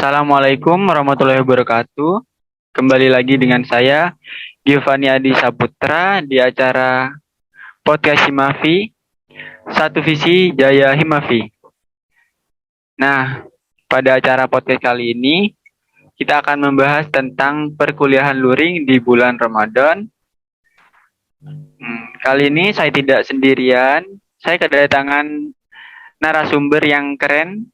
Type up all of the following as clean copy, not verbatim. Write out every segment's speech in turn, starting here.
Assalamualaikum warahmatullahi wabarakatuh. Kembali lagi dengan saya, Giovanni Adi Saputra, di acara Podcast Himafi, Satu Visi Jaya Himafi. Nah, pada acara podcast kali ini, kita akan membahas tentang perkuliahan luring di bulan Ramadan. Kali ini saya tidak sendirian, saya kedatangan narasumber yang keren,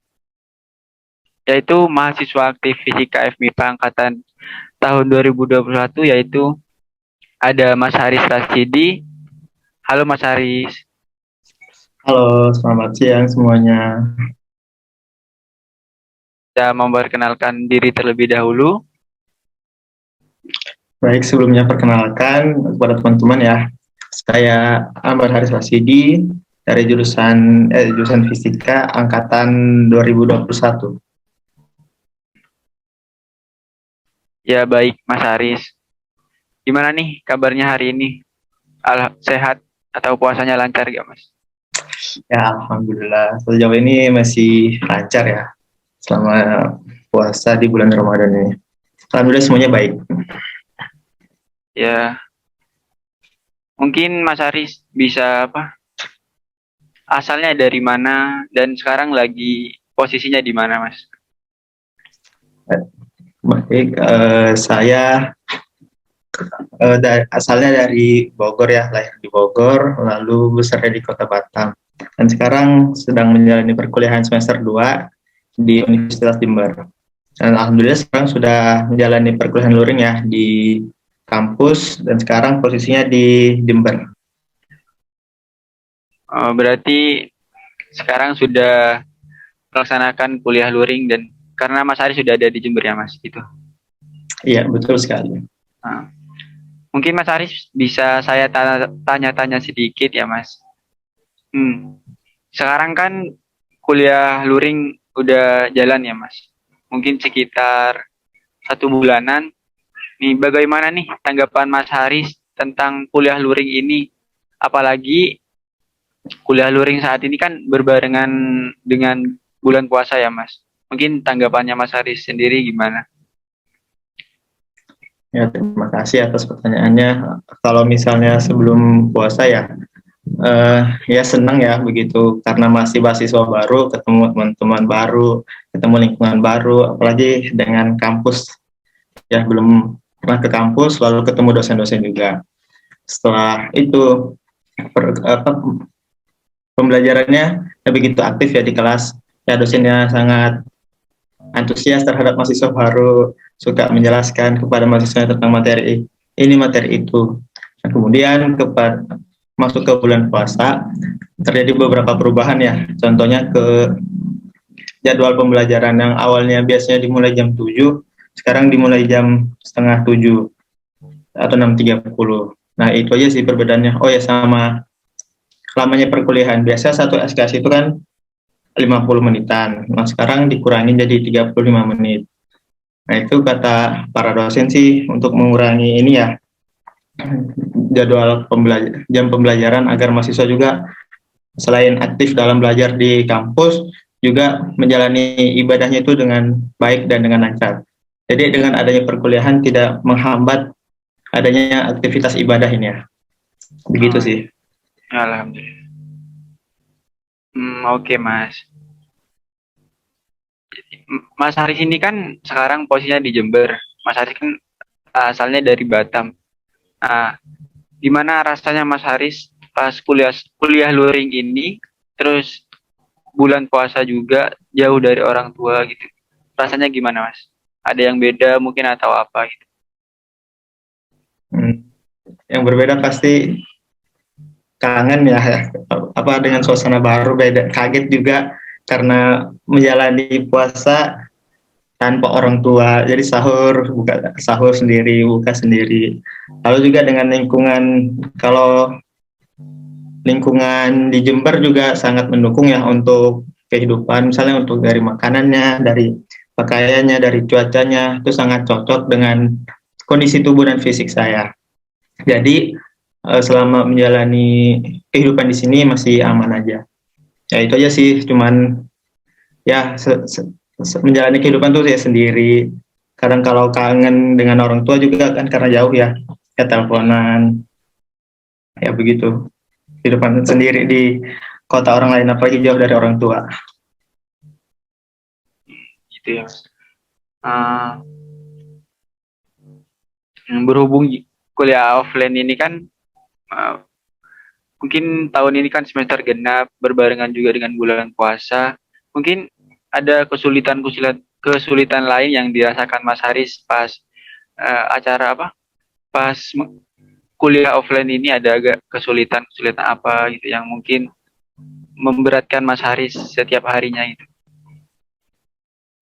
yaitu mahasiswa aktif Fisika FMIPA angkatan tahun 2021, yaitu ada Mas Haris Rasidi. Halo Mas Haris. Halo, selamat siang semuanya. Saya memperkenalkan diri terlebih dahulu. Baik, sebelumnya perkenalkan kepada teman-teman ya. Saya Ahmad Haris Rasidi dari jurusan Fisika angkatan 2021. Ya baik Mas Haris. Gimana nih kabarnya hari ini? Sehat atau puasanya lancar gak Mas? Ya, alhamdulillah. Sejauh ini masih lancar ya selama puasa di bulan Ramadan ini. Alhamdulillah semuanya baik. Ya. Mungkin Mas Haris bisa asalnya dari mana dan sekarang lagi posisinya di mana, Mas? Baik, saya asalnya dari Bogor ya, lahir di Bogor, lalu besar di Kota Batam. Dan sekarang sedang menjalani perkuliahan semester 2 di Universitas Jember. Dan alhamdulillah sekarang sudah menjalani perkuliahan luring ya di kampus dan sekarang posisinya di Jember. Berarti sekarang sudah melaksanakan kuliah luring dan karena Mas Haris sudah ada di Jember ya Mas, gitu. Iya, betul sekali. Nah, mungkin Mas Haris bisa saya tanya-tanya sedikit ya Mas. Sekarang kan kuliah luring udah jalan ya Mas. Mungkin sekitar 1 bulanan. Nih bagaimana nih tanggapan Mas Haris tentang kuliah luring ini? Apalagi kuliah luring saat ini kan berbarengan dengan bulan puasa ya Mas. Mungkin tanggapannya Mas Haris sendiri gimana? Ya, terima kasih atas pertanyaannya. Kalau misalnya sebelum puasa ya, ya senang ya begitu karena masih mahasiswa baru, ketemu teman-teman baru, ketemu lingkungan baru, apalagi dengan kampus ya belum pernah ke kampus, lalu ketemu dosen-dosen juga. Setelah itu pembelajarannya begitu aktif ya di kelas, ya dosennya sangat antusias terhadap mahasiswa baru, suka menjelaskan kepada mahasiswa tentang materi ini materi itu. Nah, kemudian masuk ke bulan puasa terjadi beberapa perubahan ya, contohnya ke jadwal pembelajaran yang awalnya biasanya dimulai jam 7, sekarang dimulai jam setengah 7 atau 6.30. Nah itu aja sih perbedaannya. Oh ya, sama lamanya perkuliahan, biasa satu SKS itu kan 50 menitan, nah sekarang dikurangin jadi 35 menit. Nah itu kata para dosen sih untuk mengurangi ini ya, jadwal jam pembelajaran agar mahasiswa juga selain aktif dalam belajar di kampus, juga menjalani ibadahnya itu dengan baik dan dengan lancar. Jadi dengan adanya perkuliahan tidak menghambat adanya aktivitas ibadah ini ya. Begitu sih. Alhamdulillah. Oke Mas. Mas Haris ini kan sekarang posisinya di Jember. Mas Haris kan asalnya dari Batam. Gimana rasanya Mas Haris pas kuliah luring ini, terus bulan puasa juga jauh dari orang tua gitu. Rasanya gimana Mas? Ada yang beda mungkin atau apa gitu? Yang berbeda pasti kangen ya, apa dengan suasana baru, beda, kaget juga karena menjalani puasa tanpa orang tua, jadi buka sahur sendiri, buka sendiri. Lalu juga dengan lingkungan, kalau lingkungan di Jember juga sangat mendukung ya untuk kehidupan, misalnya untuk dari makanannya, dari pakaiannya, dari cuacanya, itu sangat cocok dengan kondisi tubuh dan fisik saya. Jadi selama menjalani kehidupan di sini masih aman aja. Ya itu aja sih, cuman ya menjalani kehidupan tuh saya sendiri. Kadang kalau kangen dengan orang tua juga kan karena jauh ya, ya teleponan, ya begitu. Kehidupan sendiri di kota orang lain, apalagi jauh dari orang tua. Gitu ya Mas. Berhubung kuliah offline ini kan uh, mungkin tahun ini kan semester genap berbarengan juga dengan bulan puasa. Mungkin ada kesulitan lain yang dirasakan Mas Haris pas acara apa? Pas kuliah offline ini ada agak kesulitan apa gitu yang mungkin memberatkan Mas Haris setiap harinya itu.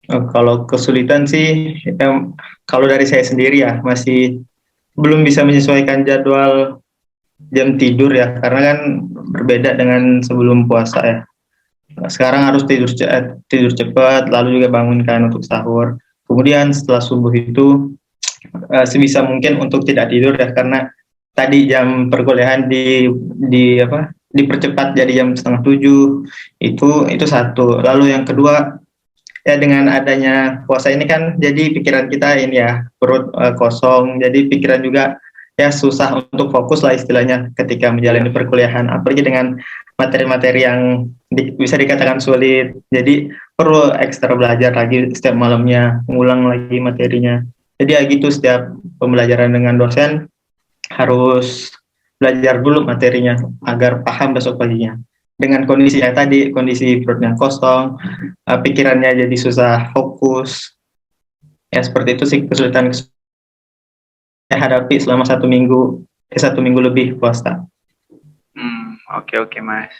Kalau kesulitan sih, kalau dari saya sendiri ya masih belum bisa menyesuaikan jadwal jam tidur ya, karena kan berbeda dengan sebelum puasa ya. Sekarang harus tidur cepat, lalu juga bangunkan untuk sahur. Kemudian setelah subuh itu sebisa mungkin untuk tidak tidur ya, karena tadi jam perkuliahan dipercepat jadi jam setengah tujuh. Itu satu. Lalu yang kedua, ya dengan adanya puasa ini kan jadi pikiran kita ini ya perut kosong, jadi pikiran juga ya susah untuk fokus lah istilahnya ketika menjalani perkuliahan, apalagi dengan materi-materi yang bisa dikatakan sulit, jadi perlu ekstra belajar lagi setiap malamnya, ngulang lagi materinya. Jadi ya gitu, setiap pembelajaran dengan dosen harus belajar dulu materinya agar paham besok paginya. Dengan kondisi yang tadi, kondisi perutnya kosong, pikirannya jadi susah fokus. Ya seperti itu sih kesulitan saya hadapi selama 1 minggu lebih puasa. Oke Mas.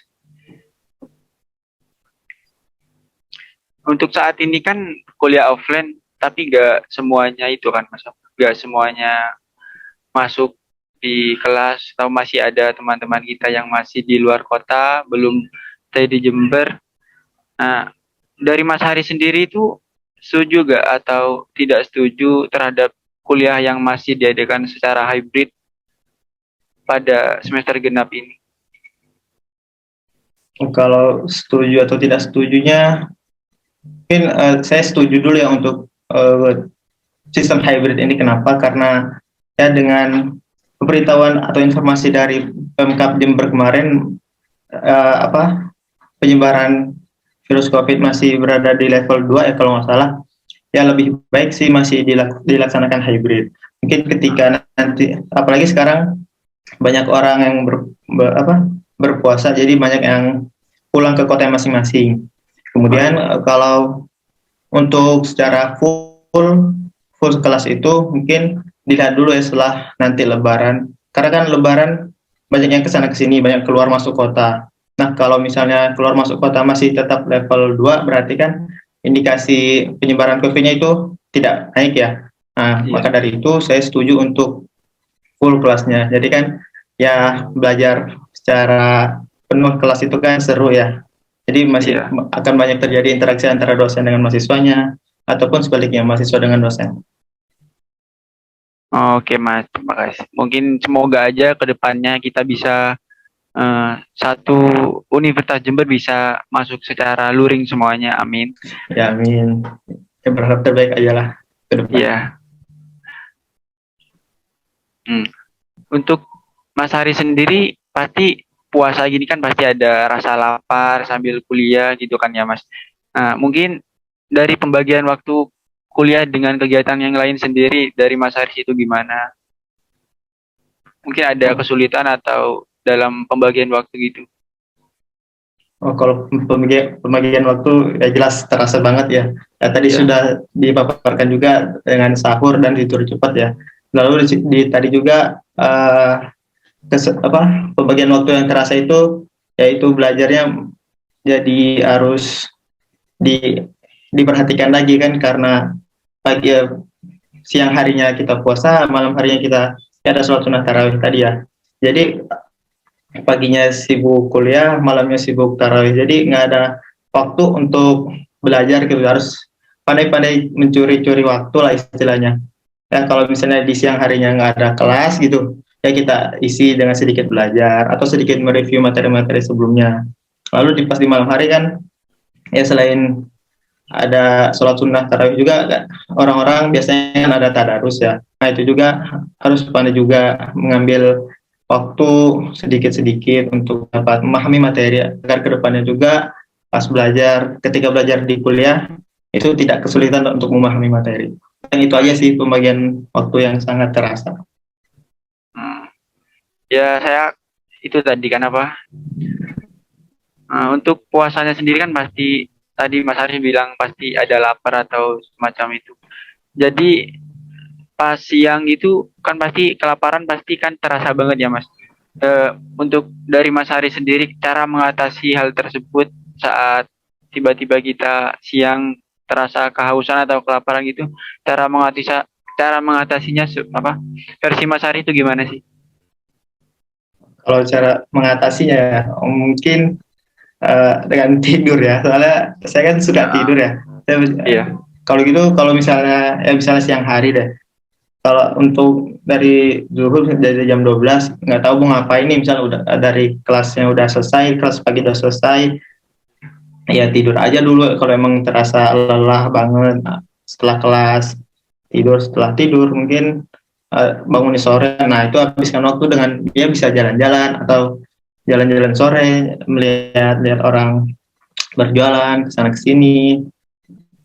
Untuk saat ini kan kuliah offline, tapi gak semuanya itu kan Mas. Gak semuanya masuk di kelas, atau masih ada teman-teman kita yang masih di luar kota, belum stay di Jember. Nah, dari Mas Hari sendiri itu setuju gak atau tidak setuju terhadap kuliah yang masih diadakan secara hybrid pada semester genap ini? Kalau setuju atau tidak setujunya, mungkin saya setuju dulu ya untuk sistem hybrid ini. Kenapa? Karena ya dengan pemberitahuan atau informasi dari Pemkab Jember kemarin, penyebaran virus COVID masih berada di level 2 ya kalau nggak salah. Ya lebih baik sih masih dilaksanakan hybrid. Mungkin ketika nanti, apalagi sekarang banyak orang yang berpuasa, jadi banyak yang pulang ke kota masing-masing. Kemudian kalau untuk secara full kelas itu mungkin dilihat dulu ya setelah nanti Lebaran. Karena kan Lebaran banyak yang kesana kesini, banyak keluar masuk kota. Nah kalau misalnya keluar masuk kota masih tetap level 2, berarti kan indikasi penyebaran COVID-nya itu tidak naik ya. Nah maka dari itu saya setuju untuk full kelasnya. Jadi kan ya belajar secara penuh kelas itu kan seru ya. Jadi masih akan banyak terjadi interaksi antara dosen dengan mahasiswanya, ataupun sebaliknya mahasiswa dengan dosen. Oke Mas, terima kasih. Mungkin semoga aja ke depannya kita bisa satu Universitas Jember bisa masuk secara luring semuanya, amin. Ya amin. Ya, berharap terbaik aja lah ke depan. Iya. Untuk Mas Hari sendiri pasti puasa gini kan pasti ada rasa lapar sambil kuliah gitu kan ya Mas. Mungkin dari pembagian waktu kuliah dengan kegiatan yang lain sendiri dari Mas Haris itu gimana? Mungkin ada kesulitan atau dalam pembagian waktu gitu? Kalau pembagian waktu ya jelas terasa banget ya. Ya tadi sudah dipaparkan juga dengan sahur dan tidur cepat ya. Lalu tadi juga pembagian waktu yang terasa itu yaitu belajarnya jadi harus diperhatikan lagi kan, karena siang harinya kita puasa, malam harinya kita ada sholat sunnah tarawih tadi ya. Jadi paginya sibuk kuliah, malamnya sibuk tarawih. Jadi nggak ada waktu untuk belajar gitu. Harus pandai-pandai mencuri-curi waktu lah istilahnya. Ya kalau misalnya di siang harinya nggak ada kelas gitu, ya kita isi dengan sedikit belajar atau sedikit mereview materi-materi sebelumnya. Lalu pas di malam hari kan, ya selain ada sholat sunnah tarawih juga kan. Orang-orang biasanya kan ada tadarus ya. Nah itu juga harus pandai juga mengambil waktu sedikit-sedikit untuk dapat memahami materi agar kedepannya juga pas belajar, ketika belajar di kuliah itu tidak kesulitan untuk memahami materi. Dan itu aja sih pembagian waktu yang sangat terasa. Ya saya itu tadi kan apa? Untuk puasanya sendiri kan pasti tadi Mas Arif bilang pasti ada lapar atau semacam itu. Jadi pas siang itu kan pasti kelaparan pasti kan terasa banget ya Mas. Untuk dari Mas Arif sendiri cara mengatasi hal tersebut saat tiba-tiba kita siang terasa kehausan atau kelaparan gitu, cara mengatasinya apa? Versi Mas Arif itu gimana sih? Kalau cara mengatasinya mungkin dengan tidur ya. Soalnya saya kan suka tidur ya. Iya. Kalau gitu, kalau misalnya siang hari deh. Kalau untuk dari zuhur dari jam 12 nggak tahu mau ngapain nih, misalnya udah dari kelasnya udah selesai, kelas pagi udah selesai, ya tidur aja dulu kalau emang terasa lelah banget. Nah, setelah kelas setelah tidur mungkin bangun di sore. Nah itu habiskan waktu dengan dia bisa jalan-jalan atau jalan-jalan sore, melihat orang berjualan kesana kesini,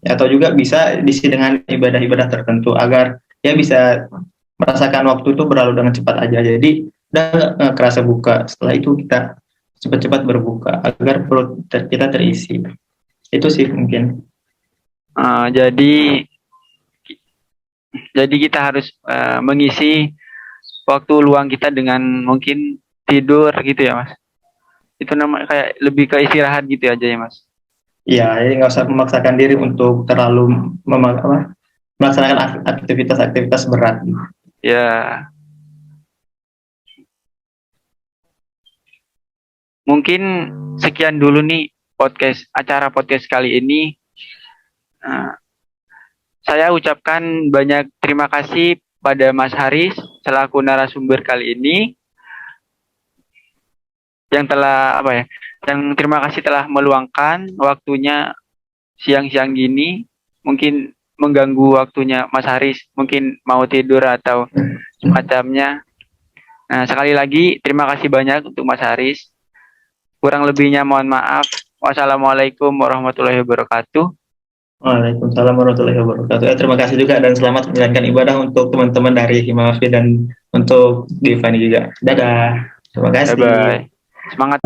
atau juga bisa diisi dengan ibadah-ibadah tertentu agar dia bisa merasakan waktu itu berlalu dengan cepat aja. Jadi udah nggak kerasa buka. Setelah itu kita cepat-cepat berbuka agar perut kita terisi. Itu sih mungkin. Jadi kita harus mengisi waktu luang kita dengan mungkin tidur gitu ya Mas. Itu namanya kayak lebih ke istirahat gitu aja ya Mas. Iya, jadi nggak usah memaksakan diri untuk terlalu melaksanakan aktivitas-aktivitas berat. Ya, mungkin sekian dulu nih acara podcast kali ini. Saya ucapkan banyak terima kasih pada Mas Haris selaku narasumber kali ini yang telah terima kasih telah meluangkan waktunya siang-siang gini, mungkin mengganggu waktunya Mas Haris, mungkin mau tidur atau semacamnya. Nah, sekali lagi terima kasih banyak untuk Mas Haris. Kurang lebihnya mohon maaf. Wassalamualaikum warahmatullahi wabarakatuh. Waalaikumsalam warahmatullahi wabarakatuh. Terima kasih juga dan selamat menjalankan ibadah untuk teman-teman dari Himafi dan untuk Divani juga. Dadah. Terima kasih. Bye-bye. Semangat.